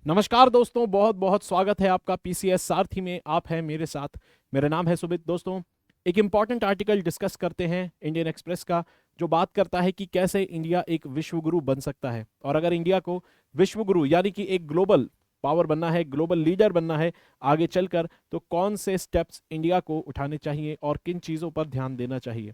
नमस्कार दोस्तों, बहुत बहुत स्वागत है आपका पीसीएस सारथी में। आप हैं मेरे साथ। मेरा नाम है सुमित। दोस्तों, एक इम्पॉर्टेंट आर्टिकल डिस्कस करते हैं इंडियन एक्सप्रेस का, जो बात करता है कि कैसे इंडिया एक विश्व गुरु बन सकता है। और अगर इंडिया को विश्व गुरु यानी कि एक ग्लोबल पावर बनना है, ग्लोबल लीडर बनना है आगे चलकर, तो कौन से स्टेप्स इंडिया को उठाने चाहिए और किन चीज़ों पर ध्यान देना चाहिए।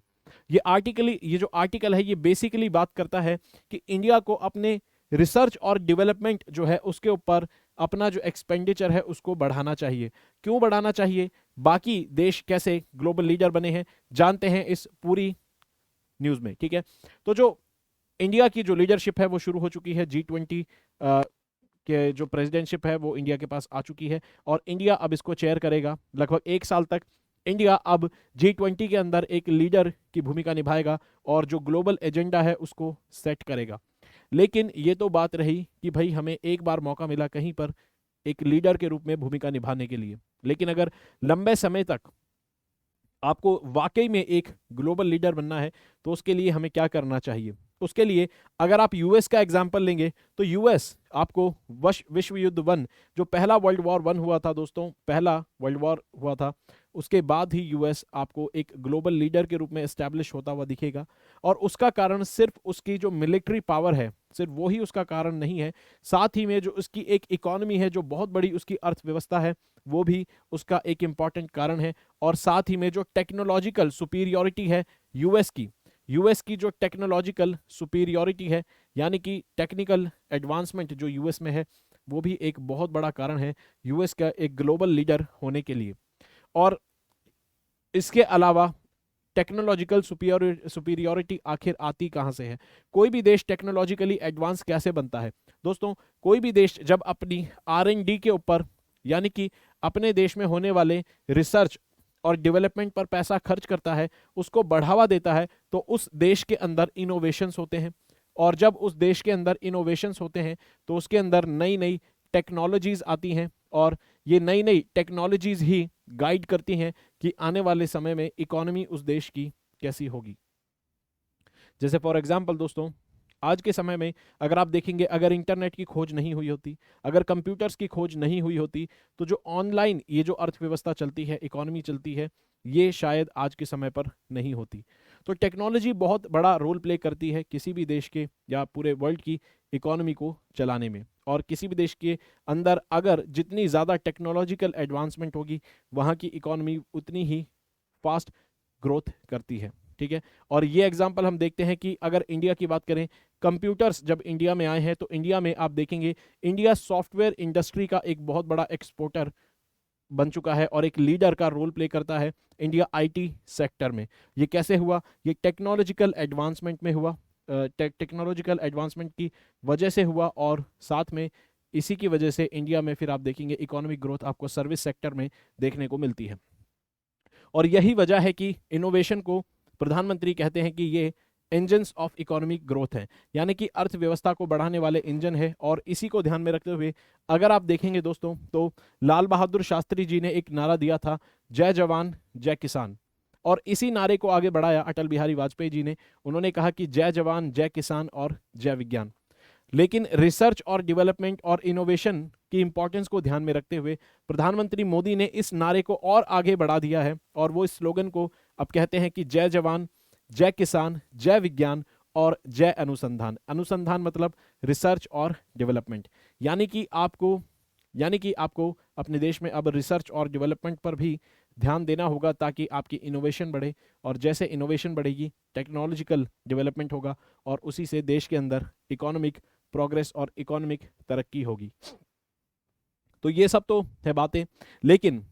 ये जो आर्टिकल है, ये बेसिकली बात करता है कि इंडिया को अपने रिसर्च और डेवलपमेंट जो है उसके ऊपर अपना जो एक्सपेंडिचर है उसको बढ़ाना चाहिए। क्यों बढ़ाना चाहिए, बाकी देश कैसे ग्लोबल लीडर बने हैं, जानते हैं इस पूरी न्यूज़ में। ठीक है, तो जो इंडिया की जो लीडरशिप है वो शुरू हो चुकी है। G20 के जो प्रेसिडेंटशिप है वो इंडिया के पास आ चुकी है और इंडिया अब इसको चेयर करेगा लगभग 1 साल तक। इंडिया अब G20 के अंदर एक लीडर की भूमिका निभाएगा और जो ग्लोबल एजेंडा है उसको सेट करेगा। लेकिन ये तो बात रही कि भाई हमें एक बार मौका मिला कहीं पर एक लीडर के रूप में भूमिका निभाने के लिए, लेकिन अगर लंबे समय तक आपको वाकई में एक ग्लोबल लीडर बनना है तो उसके लिए हमें क्या करना चाहिए। उसके लिए अगर आप यूएस का एग्जाम्पल लेंगे तो यूएस आपको विश्व युद्ध वन, जो पहला वर्ल्ड वॉर वन हुआ था दोस्तों, पहला वर्ल्ड वॉर हुआ था, उसके बाद ही यूएस आपको एक ग्लोबल लीडर के रूप में एस्टैब्लिश होता हुआ दिखेगा। और उसका कारण सिर्फ उसकी जो मिलिट्री पावर है, सिर्फ वो ही उसका कारण नहीं है, साथ ही में जो उसकी एक इकोनॉमी है, जो बहुत बड़ी उसकी अर्थव्यवस्था है, वो भी उसका एक इम्पॉर्टेंट कारण है। और साथ ही में जो टेक्नोलॉजिकल सुपीरियोरिटी है यूएस की जो टेक्नोलॉजिकल सुपीरियोरिटी है, यानी कि टेक्निकल एडवांसमेंट जो यूएस में है, वो भी एक बहुत बड़ा कारण है यूएस का एक ग्लोबल लीडर होने के लिए। और इसके अलावा टेक्नोलॉजिकल सुपीरियोरिटी आखिर आती कहाँ से है, कोई भी देश टेक्नोलॉजिकली एडवांस कैसे बनता है दोस्तों। कोई भी देश जब अपनी R&D के ऊपर, यानी कि अपने देश में होने वाले रिसर्च और डेवलपमेंट पर पैसा खर्च करता है, उसको बढ़ावा देता है, तो उस देश के अंदर इनोवेशंस होते हैं। और जब उस देश के अंदर इनोवेशंस होते हैं तो उसके अंदर नई नई टेक्नोलॉजीज आती हैं और ये नई नई टेक्नोलॉजीज ही गाइड करती हैं कि आने वाले समय में इकोनॉमी उस देश की कैसी होगी। जैसे फॉर एग्जांपल दोस्तों, आज के समय में अगर आप देखेंगे, अगर इंटरनेट की खोज नहीं हुई होती, अगर कंप्यूटर्स की खोज नहीं हुई होती, तो जो ऑनलाइन ये जो अर्थव्यवस्था चलती है, इकोनॉमी चलती है, ये शायद आज के समय पर नहीं होती। तो टेक्नोलॉजी बहुत बड़ा रोल प्ले करती है किसी भी देश के या पूरे वर्ल्ड की इकोनॉमी को चलाने में। और किसी भी देश के अंदर अगर जितनी ज़्यादा टेक्नोलॉजिकल एडवांसमेंट होगी, वहाँ की इकोनॉमी उतनी ही फास्ट ग्रोथ करती है। ठीक है, और ये एग्जांपल हम देखते हैं कि अगर इंडिया की बात करें, कंप्यूटर्स जब इंडिया में आए हैं तो इंडिया में आप देखेंगे इंडिया सॉफ्टवेयर इंडस्ट्री का एक बहुत बड़ा एक्सपोर्टर बन चुका है और एक लीडर का रोल प्ले करता है इंडिया आईटी सेक्टर में। ये कैसे हुआ, ये टेक्नोलॉजिकल एडवांसमेंट में हुआ, टेक्नोलॉजिकल एडवांसमेंट की वजह से हुआ। और साथ में इसी की वजह से इंडिया में फिर आप देखेंगे इकोनॉमिक ग्रोथ आपको सर्विस सेक्टर में देखने को मिलती है। और यही वजह है कि इनोवेशन को प्रधानमंत्री कहते हैं कि ये इंजन्स ऑफ इकोनॉमिक ग्रोथ है, यानी कि अर्थव्यवस्था को बढ़ाने वाले इंजन है। और इसी को ध्यान में रखते हुए अगर आप देखेंगे दोस्तों, तो लाल बहादुर शास्त्री जी ने एक नारा दिया था, जय जवान जय किसान। और इसी नारे को आगे बढ़ाया अटल बिहारी वाजपेयी जी ने। उन्होंने कहा कि जय जवान जय किसान और जय विज्ञान। लेकिन रिसर्च और डेवलपमेंट और इनोवेशन की इंपॉर्टेंस को ध्यान में रखते हुए प्रधानमंत्री मोदी ने इस नारे को और आगे बढ़ा दिया है और वो इस स्लोगन को अब कहते हैं कि जय जवान जय किसान जय विज्ञान और जय अनुसंधान। अनुसंधान मतलब रिसर्च और डेवलपमेंट, यानी कि आपको अपने देश में अब रिसर्च और डेवलपमेंट पर भी ध्यान देना होगा ताकि आपकी इनोवेशन बढ़े। और जैसे इनोवेशन बढ़ेगी, टेक्नोलॉजिकल डेवलपमेंट होगा और उसी से देश के अंदर इकोनॉमिक प्रोग्रेस और इकोनॉमिक तरक्की होगी। तो ये सब तो है बातें, लेकिन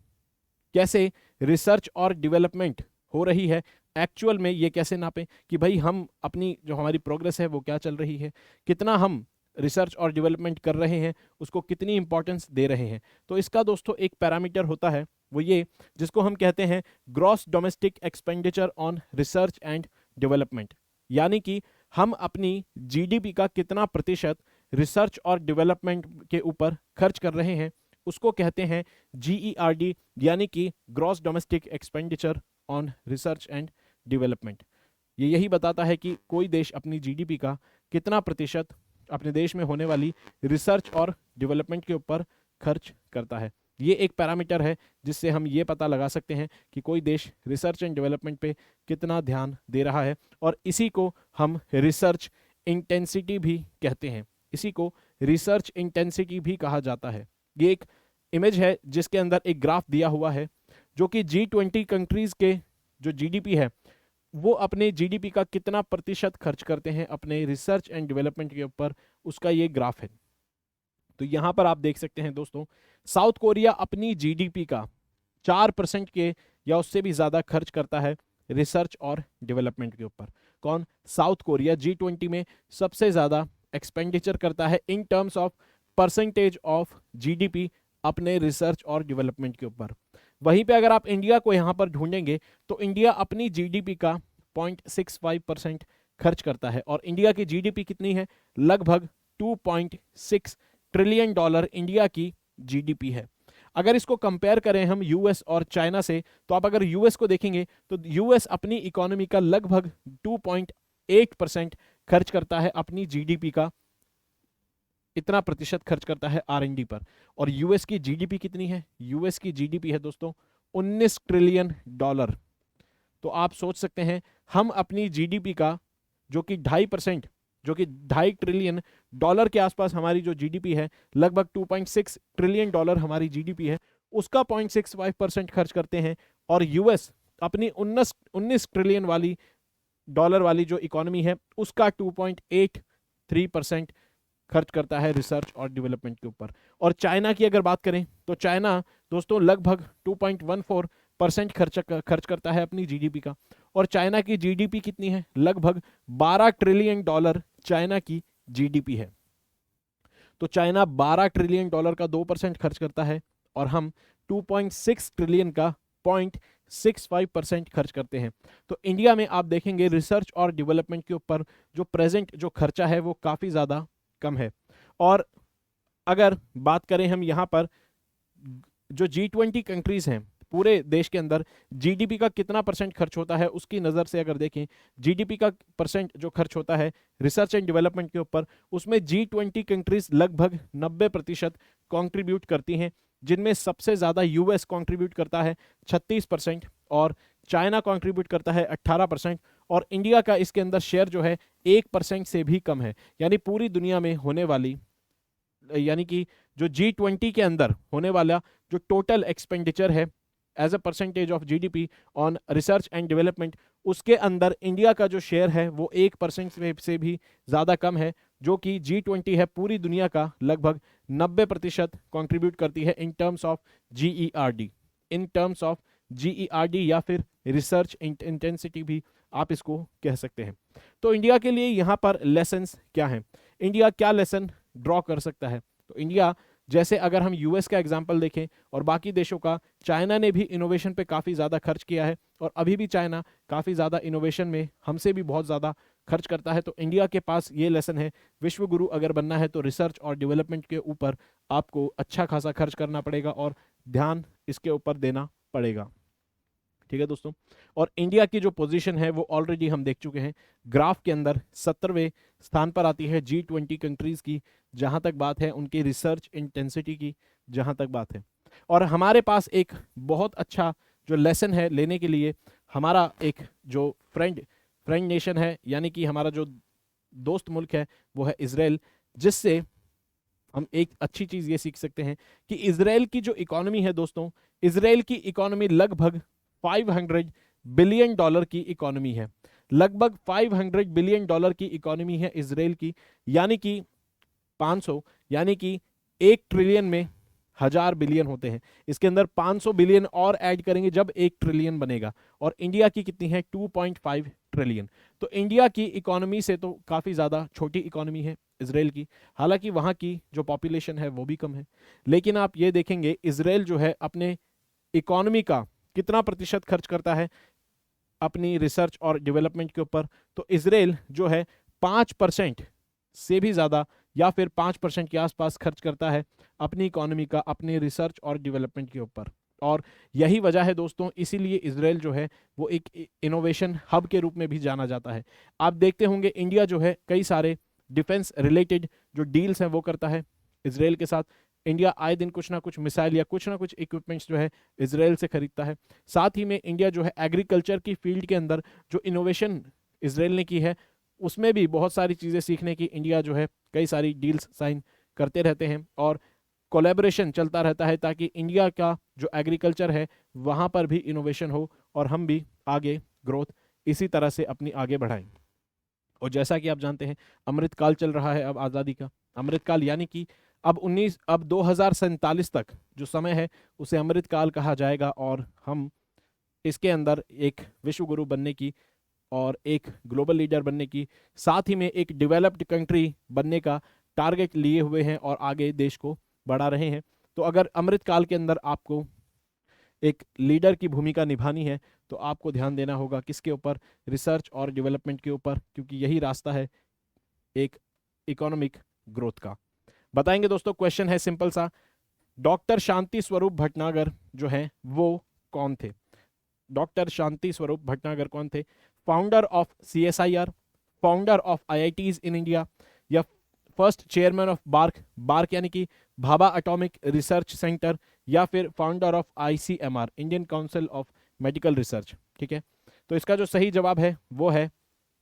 कैसे रिसर्च और डेवलपमेंट हो रही है एक्चुअल में, ये कैसे नापें कि भाई हम अपनी जो हमारी प्रोग्रेस है वो क्या चल रही है, कितना हम रिसर्च और डेवलपमेंट कर रहे हैं, उसको कितनी इंपॉर्टेंस दे रहे हैं। तो इसका दोस्तों एक पैरामीटर होता है, वो ये जिसको हम कहते हैं gross domestic expenditure on research and development, यानी कि हम अपनी जीडीपी का कितना प्रतिशत रिसर्च और डेवलपमेंट के ऊपर खर्च कर रहे हैं, उसको कहते हैं GERD, यानी कि gross domestic expenditure on research and development. ये यही बताता है कि कोई देश अपनी जीडीपी का कितना प्रतिशत अपने देश में होने वाली रिसर्च और डेवलपमेंट के ऊपर खर्च करता है। ये एक पैरामीटर है जिससे हम ये पता लगा सकते हैं कि कोई देश रिसर्च एंड डेवलपमेंट पे कितना ध्यान दे रहा है, और इसी को हम रिसर्च इंटेंसिटी भी कहते हैं। इसी को रिसर्च इंटेंसिटी भी कहा जाता है। ये एक इमेज है जिसके अंदर एक ग्राफ दिया हुआ है जो कि G20 कंट्रीज के जो जीडीपी है वो अपने जीडीपी का कितना प्रतिशत खर्च करते हैं अपने रिसर्च एंड डेवलपमेंट के ऊपर, उसका ये ग्राफ है। तो यहां पर आप देख सकते हैं दोस्तों, साउथ कोरिया अपनी जीडीपी का 4% के या उससे भी ज्यादा खर्च करता है रिसर्च और डेवलपमेंट के ऊपर। कौन? साउथ कोरिया G20 में सबसे ज्यादा एक्सपेंडिचर करता है in terms of percentage of GDP अपने रिसर्च और डेवलपमेंट के ऊपर। वहीं पे अगर आप इंडिया को यहां पर ढूंढेंगे तो इंडिया अपनी जीडीपी का 0.65% खर्च करता है, और इंडिया की जीडीपी कितनी है? लगभग 2.6 ट्रिलियन डॉलर इंडिया की जीडीपी है। अगर इसको कंपेयर करें हम यूएस और चाइना से, तो आप अगर यूएस को देखेंगे तो यूएस अपनी इकोनॉमी का लगभग 2.8% खर्च करता है अपनी जीडीपी का, इतना प्रतिशत खर्च करता है आरएनडी पर। और यूएस की जीडीपी कितनी है? यूएस की जीडीपी है दोस्तों 19 ट्रिलियन डॉलर। तो आप सोच सकते हैं हम अपनी जीडीपी का जो कि 2.5%, जो कि 2.5 ट्रिलियन डॉलर के आसपास हमारी जो जीडीपी है, लगभग 2.6 ट्रिलियन डॉलर हमारी जीडीपी है, उसका 0.65% खर्च करते हैं। और यूएस अपनी 19 ट्रिलियन वाली डॉलर वाली जो इकोनॉमी है उसका 2.83% खर्च करता है रिसर्च और डेवलपमेंट के ऊपर। और चाइना की अगर बात करें तो चाइना दोस्तों लगभग 2.14% खर्च करता है अपनी जीडीपी का। और चाइना की जीडीपी कितनी है? लगभग 12 ट्रिलियन डॉलर चाइना की जीडीपी है। तो चाइना 12 ट्रिलियन डॉलर का 2% खर्च करता है, और हम 2.6 ट्रिलियन का 0.65% खर्च करते हैं। तो इंडिया में आप देखेंगे रिसर्च और डेवलपमेंट के ऊपर जो प्रेजेंट जो खर्चा है वो काफी ज्यादा कम है। और अगर बात करें हम यहाँ पर जो G20 कंट्रीज हैं, पूरे देश के अंदर जीडीपी का कितना परसेंट खर्च होता है उसकी नज़र से अगर देखें, जीडीपी का परसेंट जो खर्च होता है रिसर्च एंड डेवलपमेंट के ऊपर, उसमें G20 कंट्रीज लगभग 90% कॉन्ट्रीब्यूट करती हैं, जिनमें सबसे ज़्यादा यूएस कॉन्ट्रीब्यूट करता है 36%, और चाइना कॉन्ट्रीब्यूट करता है 18%, और इंडिया का इसके अंदर शेयर जो है 1% से भी कम है। यानी पूरी दुनिया में होने वाली, यानी कि जो G20 के अंदर होने वाला जो टोटल एक्सपेंडिचर है as a percentage of GDP on research and development, उसके अंदर इंडिया का जो शेयर है वो 1% से भी ज़्यादा कम है, जो कि G20 है पूरी दुनिया का लगभग 90% कॉन्ट्रीब्यूट करती है in terms of GERD, in terms of GERD या फिर रिसर्च इंटेंसिटी भी आप इसको कह सकते हैं। तो इंडिया के लिए यहाँ पर लेसन्स क्या हैं? इंडिया क्या लेसन ड्रॉ कर सकता है? तो इंडिया, जैसे अगर हम यूएस का एग्जाम्पल देखें और बाकी देशों का, चाइना ने भी इनोवेशन पे काफ़ी ज़्यादा खर्च किया है, और अभी भी चाइना काफ़ी ज़्यादा इनोवेशन में हमसे भी बहुत ज़्यादा खर्च करता है। तो इंडिया के पास ये लेसन है, विश्व गुरु अगर बनना है तो रिसर्च और डेवलपमेंट के ऊपर आपको अच्छा खासा खर्च करना पड़ेगा और ध्यान इसके ऊपर देना पड़ेगा। ठीक है दोस्तों, और इंडिया की जो पोजीशन है वो ऑलरेडी हम देख चुके हैं, ग्राफ के अंदर 17वें स्थान पर आती है G20 कंट्रीज की, जहां तक बात है उनकी रिसर्च इंटेंसिटी की, जहां तक बात है। और हमारे पास एक बहुत अच्छा जो लेसन है लेने के लिए, हमारा एक जो फ्रेंड नेशन है, यानी कि हमारा जो दोस्त मुल्क है वो है इजराइल, जिससे हम एक अच्छी चीज़ ये सीख सकते हैं कि इजराइल की जो इकोनॉमी है दोस्तों, इजराइल की इकोनॉमी लगभग 500 बिलियन डॉलर की इकोनॉमी है, लगभग 500 बिलियन डॉलर की इकोनॉमी है इजराइल की, यानी कि 500, यानी कि 1 ट्रिलियन में 1000 बिलियन होते हैं, इसके अंदर 500 बिलियन और ऐड करेंगे जब 1 ट्रिलियन बनेगा। और इंडिया की कितनी है? 2.5 ट्रिलियन। तो इंडिया की इकोनॉमी से तो काफ़ी ज़्यादा छोटी इकोनॉमी है इजराइल की, हालांकि वहाँ की जो पॉपुलेशन है वो भी कम है, लेकिन आप ये देखेंगे इजराइल जो है अपने इकोनॉमी का कितना प्रतिशत खर्च करता है अपनी रिसर्च और डेवलपमेंट के ऊपर। तो इजराइल जो है 5% से भी ज़्यादा या फिर 5% के आसपास खर्च करता है अपनी इकोनॉमी का अपने रिसर्च और डेवलपमेंट के ऊपर। और यही वजह है दोस्तों, इसीलिए इजराइल जो है वो एक इनोवेशन हब के रूप में भी जाना जाता है। आप देखते होंगे इंडिया जो है कई सारे डिफेंस रिलेटेड जो डील्स हैं वो करता है इसराइल के साथ। इंडिया आए दिन कुछ ना कुछ मिसाइल या कुछ ना कुछ इक्विपमेंट्स जो है इसराइल से खरीदता है। साथ ही में इंडिया जो है एग्रीकल्चर की फील्ड के अंदर जो इनोवेशन इसराइल ने की है उसमें भी बहुत सारी चीज़ें सीखने की इंडिया जो है कई सारी डील्स साइन करते रहते हैं और कोलैबोरेशन चलता रहता है ताकि इंडिया का जो एग्रीकल्चर है वहाँ पर भी इनोवेशन हो और हम भी आगे ग्रोथ इसी तरह से अपनी आगे बढ़ाएं। और जैसा कि आप जानते हैं अमृतकाल चल रहा है अब आज़ादी का। अमृतकाल यानी कि अब 2047 तक जो समय है उसे अमृतकाल कहा जाएगा और हम इसके अंदर एक विश्व गुरु बनने की और एक ग्लोबल लीडर बनने की, साथ ही में एक डेवलप्ड कंट्री बनने का टारगेट लिए हुए हैं और आगे देश को बढ़ा रहे हैं। तो अगर अमृतकाल के अंदर आपको एक लीडर की भूमिका निभानी है तो आपको ध्यान देना होगा किसके ऊपर, रिसर्च और डेवलपमेंट के ऊपर, क्योंकि यही रास्ता है एक इकोनॉमिक ग्रोथ का। बताएंगे दोस्तों, क्वेश्चन है सिंपल सा, डॉक्टर शांति स्वरूप भटनागर जो है वो कौन थे? डॉक्टर शांति स्वरूप भटनागर कौन थे? Founder of CSIR, founder of IITs in India, या फर्स्ट चेयरमैन ऑफ बार्क यानी कि भाभा एटॉमिक रिसर्च सेंटर, या फिर founder of ICMR, Indian council of medical research. ठीक है, तो इसका जो सही जवाब है वो है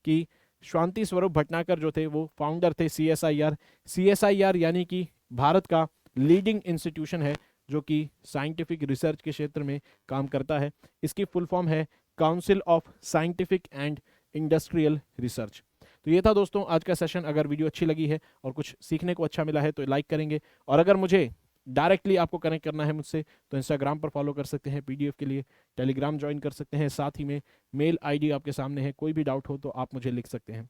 कि शांति स्वरूप भटनागर जो थे वो फाउंडर थे CSIR यानी कि भारत का लीडिंग इंस्टीट्यूशन है जो कि साइंटिफिक रिसर्च के क्षेत्र में काम करता है। इसकी फुल फॉर्म है council of scientific and industrial research. तो ये था दोस्तों आज का सेशन। अगर वीडियो अच्छी लगी है और कुछ सीखने को अच्छा मिला है तो लाइक करेंगे, और अगर मुझे डायरेक्टली आपको कनेक्ट करना है मुझसे तो इंस्टाग्राम पर फॉलो कर सकते हैं PDF के लिए, टेलीग्राम ज्वाइन कर सकते हैं, साथ ही में मेल ID आपके सामने है, कोई भी डाउट हो तो आप मुझे लिख सकते हैं।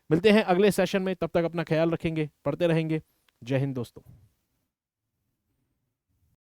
मिलते हैं अगले सेशन में, तब तक अपना ख्याल रखेंगे, पढ़ते रहेंगे। जय हिंद दोस्तों।